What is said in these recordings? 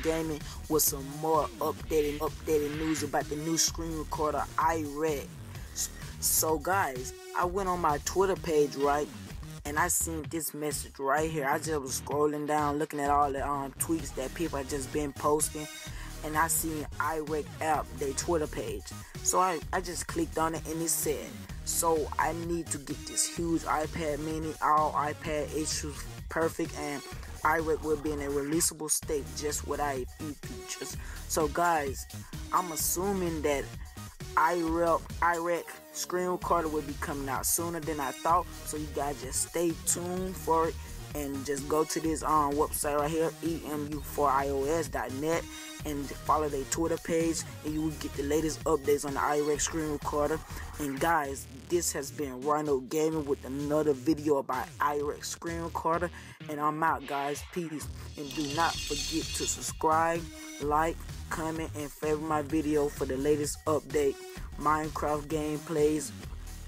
Gaming with some more updated news about the new screen recorder iRec. So guys, I went on my Twitter page, right, and I seen this message right here. I just was scrolling down looking at all the tweets that people had just been posting, and I seen iRec app, their Twitter page. So I just clicked on it, and it said, so I need to get this huge iPad mini, all iPad issues perfect, and iRec will be in a releasable state just without a few features. So guys, I'm assuming that iRec screen recorder will be coming out sooner than I thought. So you guys just stay tuned for it, and just go to this website right here, emu4ios.net, and follow their Twitter page, and you will get the latest updates on the iRec screen recorder. And guys, this has been Rhino Gaming with another video about iRec screen recorder, and I'm out, guys. Peace. And do not forget to subscribe, like, comment, and favorite my video for the latest update, Minecraft gameplays,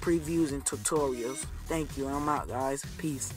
previews, and tutorials. Thank you. I'm out, guys. Peace.